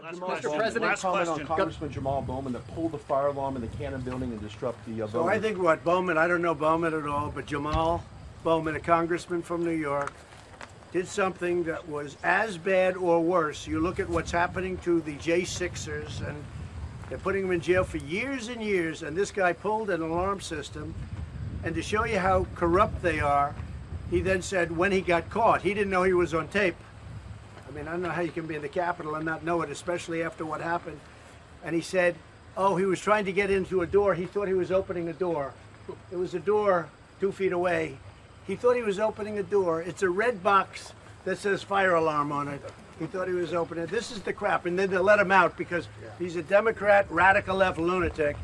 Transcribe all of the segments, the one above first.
Mr. President, comment on Congressman Jamaal Bowman that pulled the fire alarm in the Cannon building and disrupt the voting. So I think what Bowman, I don't know Bowman at all, but Jamaal Bowman, a congressman from New York, did something that was as bad or worse. You look at what's happening to the J6ers, and they're putting them in jail for years and years, and this guy pulled an alarm system, and to show you how corrupt they are, he then said when he got caught, he didn't know he was on tape. I mean, I don't know how you can be in the Capitol and not know it, especially after what happened. And he said, oh, he was trying to get into a door. He thought he was opening a door. It was a door 2 feet away. He thought he was opening a door. It's a red box that says fire alarm on it. He thought he was opening it. This is the crap. And then they let him out because he's a Democrat, radical left lunatic.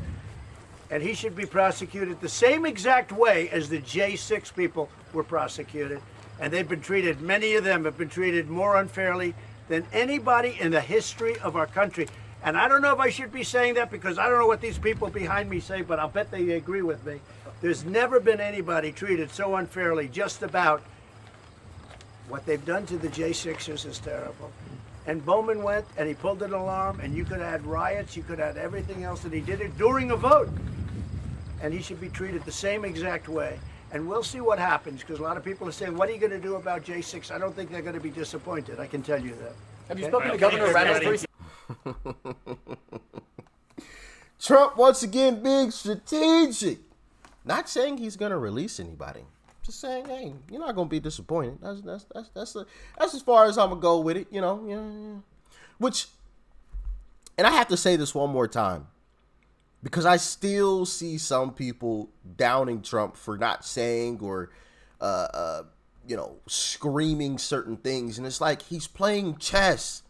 And he should be prosecuted the same exact way as the J6 people were prosecuted. And they've been treated, many of them have been treated more unfairly than anybody in the history of our country. And I don't know if I should be saying that because I don't know what these people behind me say, but I'll bet they agree with me. There's never been anybody treated so unfairly. Just about what they've done to the J6ers is terrible. And Bowman went and he pulled an alarm, and you could have had riots, you could have had everything else, and he did it during a vote. And he should be treated the same exact way. And we'll see what happens, because a lot of people are saying, what are you going to do about J6? I don't think they're going to be disappointed, I can tell you that. Have you spoken to Governor Reynolds? Trump, once again, being strategic. Not saying he's going to release anybody. Just saying, hey, you're not going to be disappointed. That's as far as I'm going to go with it, you know. Yeah. Which, and I have to say this one more time, because I still see some people downing Trump for not saying or, screaming certain things. And it's like, he's playing chess.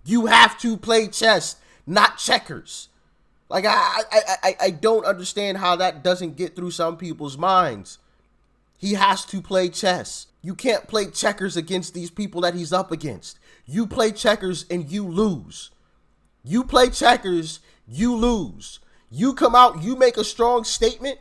You have to play chess, not checkers. Like, I don't understand how that doesn't get through some people's minds. He has to play chess. You can't play checkers against these people that he's up against. You play checkers and you lose. You play checkers, you lose. You come out, you make a strong statement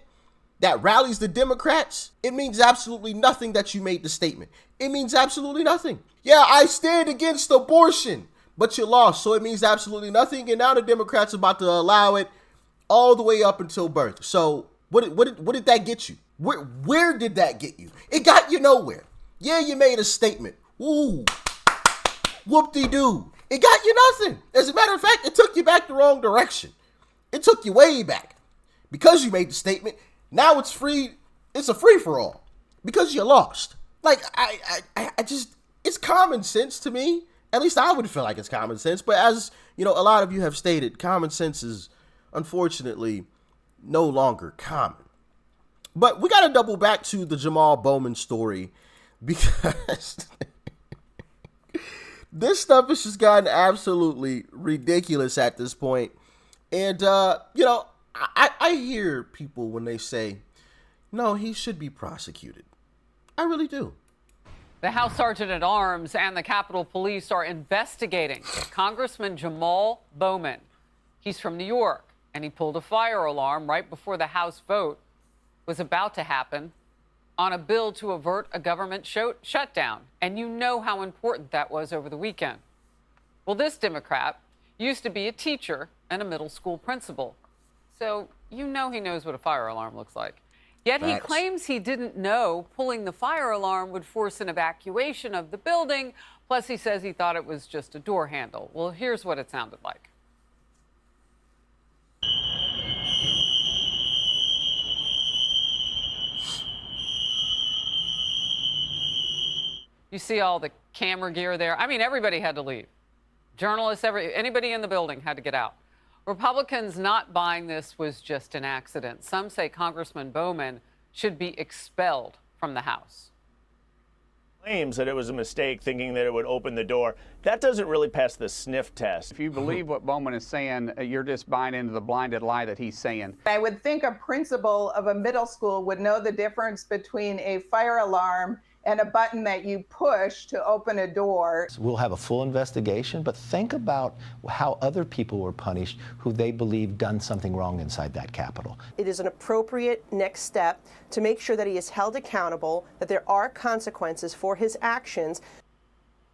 that rallies the Democrats. It means absolutely nothing that you made the statement. It means absolutely nothing. Yeah, I stand against abortion, but you lost, so it means absolutely nothing. And now the Democrats are about to allow it all the way up until birth. So what did that get you? Where did that get you? It got you nowhere. Yeah, you made a statement. Ooh, whoop-de-doo. It got you nothing. As a matter of fact, it took you back the wrong direction. It took you way back. Because you made the statement, now it's free. It's a free-for-all. Because you lost. Like, I just, it's common sense to me. At least I would feel like it's common sense. But as, a lot of you have stated, common sense is, unfortunately, no longer common. But we got to double back to the Jamaal Bowman story, because this stuff has just gotten absolutely ridiculous at this point. And, I hear people when they say, no, he should be prosecuted. I really do. The House Sergeant at Arms and the Capitol Police are investigating Congressman Jamaal Bowman. He's from New York, and he pulled a fire alarm right before the House vote was about to happen on a bill to avert a government shutdown. And you know how important that was over the weekend. Well, this Democrat used to be a teacher and a middle school principal. So he knows what a fire alarm looks like. Yet he claims he didn't know pulling the fire alarm would force an evacuation of the building. Plus, he says he thought it was just a door handle. Well, here's what it sounded like. You see all the camera gear there. I mean, everybody had to leave. Journalists, anybody in the building had to get out. Republicans not buying this was just an accident. Some say Congressman Bowman should be expelled from the House. Claims that it was a mistake, thinking that it would open the door. That doesn't really pass the sniff test. If you believe what Bowman is saying, you're just buying into the blinded lie that he's saying. I would think a principal of a middle school would know the difference between a fire alarm and a button that you push to open a door. We'll have a full investigation, but think about how other people were punished who they believe done something wrong inside that Capitol. It is an appropriate next step to make sure that he is held accountable, that there are consequences for his actions.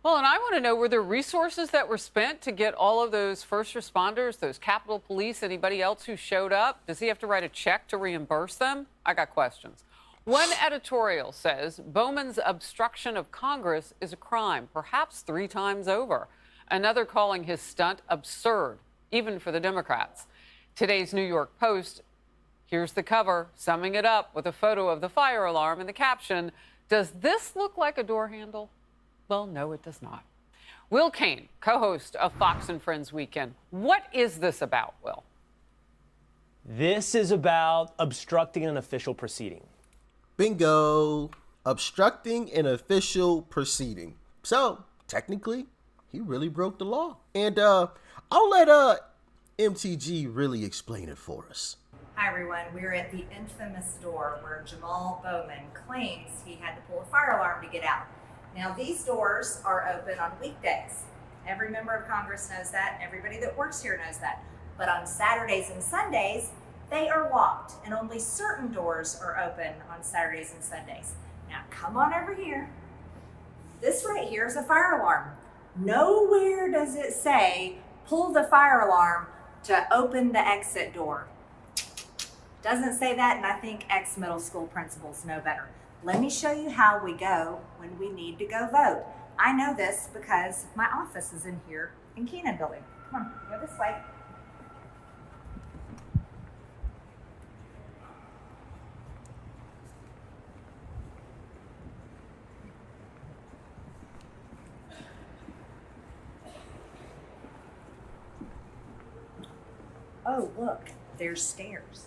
Well, and I want to know, were there resources that were spent to get all of those first responders, those Capitol Police, anybody else who showed up? Does he have to write a check to reimburse them? I got questions. One editorial says Bowman's obstruction of Congress is a crime, perhaps 3 times over. Another calling his stunt absurd, even for the Democrats. Today's New York Post, here's the cover, summing it up with a photo of the fire alarm and the caption, "Does this look like a door handle?" Well, no, it does not. Will Cain, co-host of Fox and Friends Weekend. What is this about, Will? This is about obstructing an official proceeding. Bingo. Obstructing an official proceeding. So, technically, he really broke the law. And I'll let MTG really explain it for us. Hi everyone, we're at the infamous door where Jamaal Bowman claims he had to pull a fire alarm to get out. Now these doors are open on weekdays. Every member of Congress knows that, everybody that works here knows that. But on Saturdays and Sundays, they are locked and only certain doors are open on Saturdays and Sundays. Now come on over here. This right here is a fire alarm. Nowhere does it say, pull the fire alarm to open the exit door. Doesn't say that, and I think ex-middle school principals know better. Let me show you how we go when we need to go vote. I know this because my office is in here in Keenan Building. Come on, go this way. Oh, look, there's stairs.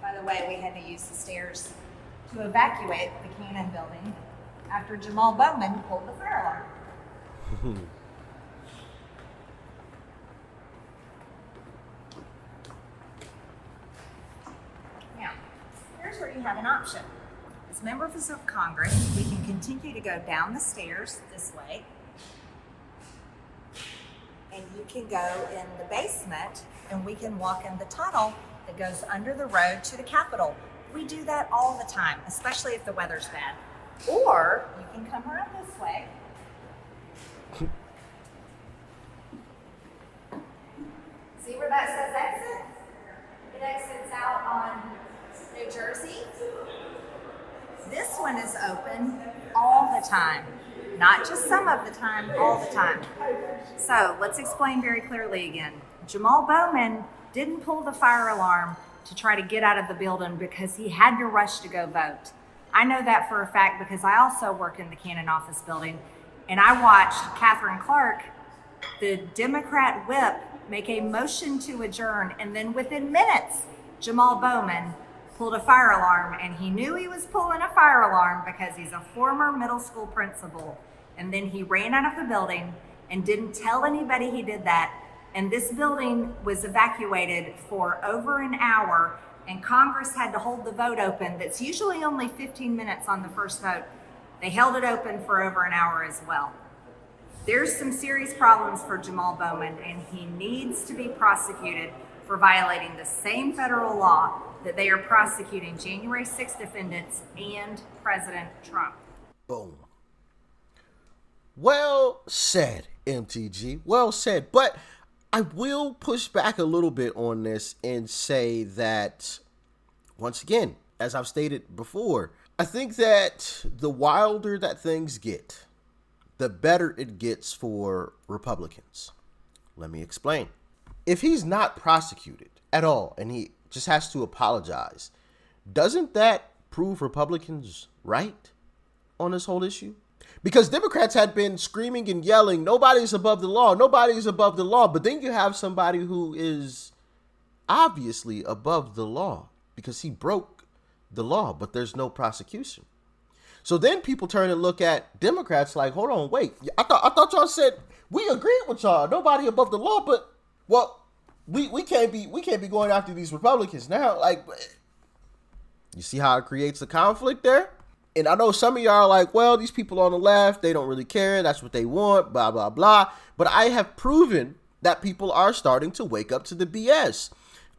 By the way, we had to use the stairs to evacuate the Cannon building after Jamaal Bowman pulled the fire alarm. Now, here's where you have an option. As members of Congress, we can continue to go down the stairs this way, and you can go in the basement, and we can walk in the tunnel that goes under the road to the Capitol. We do that all the time, especially if the weather's bad. Or you can come around this way. See where that says exit? It exits out on New Jersey. This one is open all the time. Not just some of the time, all the time. So let's explain very clearly again. Jamaal Bowman didn't pull the fire alarm to try to get out of the building because he had to rush to go vote. I know that for a fact because I also work in the Cannon office building, and I watched Catherine Clark, the Democrat whip, make a motion to adjourn, and then within minutes, Jamaal Bowman pulled a fire alarm, and he knew he was pulling a fire alarm because he's a former middle school principal. And then he ran out of the building and didn't tell anybody he did that. And this building was evacuated for over an hour, and Congress had to hold the vote open. That's usually only 15 minutes on the first vote. They held it open for over an hour as well. There's some serious problems for Jamaal Bowman, and he needs to be prosecuted for violating the same federal law that they are prosecuting January 6th defendants and President Trump. Boom. Well said, MTG. Well said. But I will push back a little bit on this and say that, once again, as I've stated before, I think that the wilder that things get, the better it gets for Republicans. Let me explain. If he's not prosecuted at all and he just has to apologize, doesn't that prove Republicans right on this whole issue? Because Democrats had been screaming and yelling, nobody's above the law, nobody's above the law. But then you have somebody who is obviously above the law because he broke the law, but there's no prosecution. So then people turn and look at Democrats like, hold on, wait, I thought y'all said we agreed with y'all, nobody above the law, but well, we can't be going after these Republicans now. Like, you see how it creates a conflict there? And I know some of y'all are like, well, these people on the left, they don't really care. That's what they want, blah, blah, blah. But I have proven that people are starting to wake up to the BS.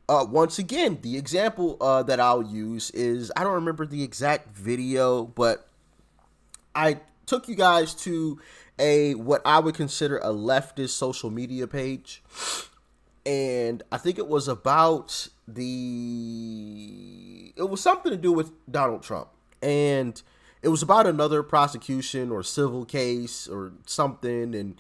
Once again, the example that I'll use is, I don't remember the exact video, but I took you guys to what I would consider a leftist social media page. And I think it was about it was something to do with Donald Trump. And it was about another prosecution or civil case or something. And,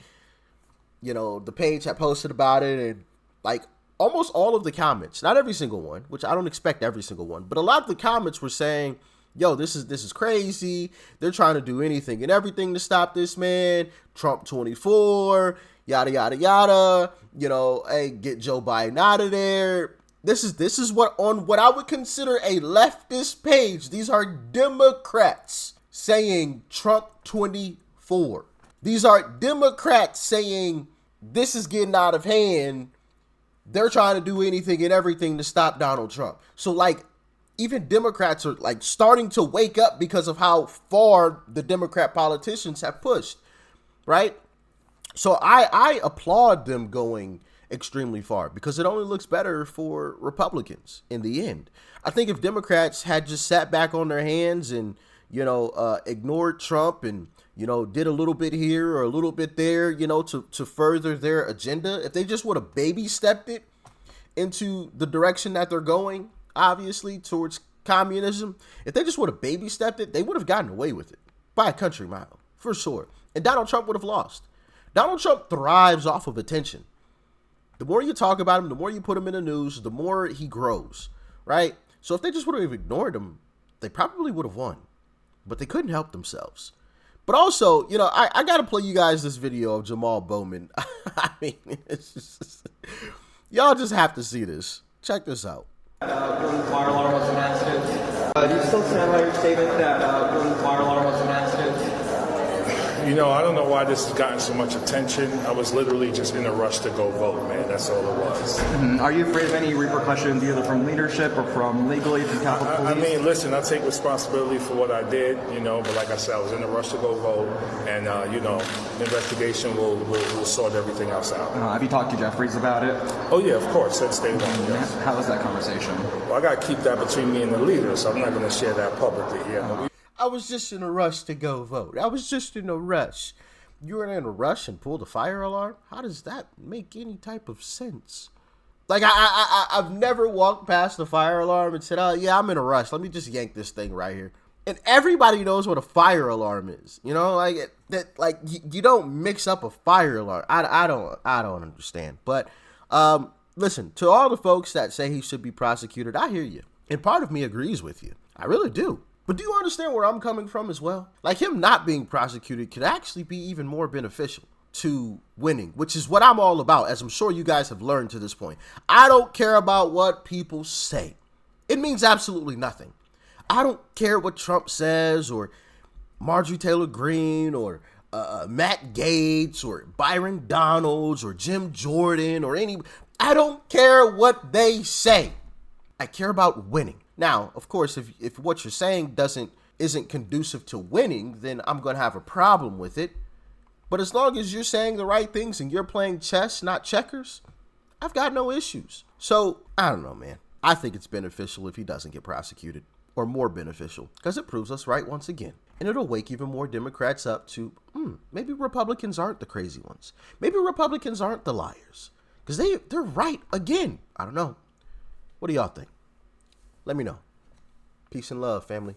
you know, the page had posted about it, and like almost all of the comments, not every single one, which I don't expect every single one, but a lot of the comments were saying, yo, this is crazy. They're trying to do anything and everything to stop this man. Trump 24, yada, yada, yada. You know, hey, get Joe Biden out of there. This is what on what I would consider a leftist page. These are Democrats saying Trump 24. These are Democrats saying this is getting out of hand. They're trying to do anything and everything to stop Donald Trump. So like, even Democrats are like starting to wake up because of how far the Democrat politicians have pushed, right? So I applaud them going extremely far, because it only looks better for Republicans in the end. I think if Democrats had just sat back on their hands and, you know, ignored Trump and, you know, did a little bit here or a little bit there, you know, to further their agenda, if they just would have baby stepped it into the direction that they're going, obviously towards communism, if they just would have baby stepped it, they would have gotten away with it by a country mile, for sure. And Donald Trump would have lost. Donald Trump thrives off of attention. The more you talk about him, the more you put him in the news, the more he grows, right? So if they just would have ignored him, they probably would have won, but they couldn't help themselves. But also, you know, I got to play you guys this video of Jamaal Bowman. I mean, it's just, y'all just have to see this. Check this out. When the fire alarm was enacted. Do you still stand by your statement that when the fire alarm was enacted? You know, I don't know why this has gotten so much attention. I was literally just in a rush to go vote, man. That's all it was. Are you afraid of any repercussions, either from leadership or from legally from Capitol Police? I mean, listen, I take responsibility for what I did, you know, but like I said, I was in a rush to go vote, and, you know, the investigation will sort everything else out. Have you talked to Jeffries about it? Oh, yeah, of course. That's day one, yes. How was that conversation? Well, I got to keep that between me and the leader, so I'm not going to share that publicly, yeah. I was just in a rush to go vote. I was just in a rush. You were in a rush and pulled a fire alarm? How does that make any type of sense? Like, I've never walked past the fire alarm and said, oh, yeah, I'm in a rush. Let me just yank this thing right here. And everybody knows what a fire alarm is. You know, like, you don't mix up a fire alarm. I don't understand. But listen, to all the folks that say he should be prosecuted, I hear you. And part of me agrees with you. I really do. But do you understand where I'm coming from as well? Like, him not being prosecuted could actually be even more beneficial to winning, which is what I'm all about, as I'm sure you guys have learned to this point. I don't care about what people say. It means absolutely nothing. I don't care what Trump says, or Marjorie Taylor Greene, or Matt Gaetz, or Byron Donalds, or Jim Jordan, or any. I don't care what they say. I care about winning. Now, of course, if what you're saying isn't conducive to winning, then I'm going to have a problem with it. But as long as you're saying the right things and you're playing chess, not checkers, I've got no issues. So, I don't know, man. I think it's beneficial if he doesn't get prosecuted, or more beneficial, because it proves us right once again. And it'll wake even more Democrats up to, maybe Republicans aren't the crazy ones. Maybe Republicans aren't the liars, because they're right again. I don't know. What do y'all think? Let me know. Peace and love, family.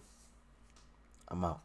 I'm out.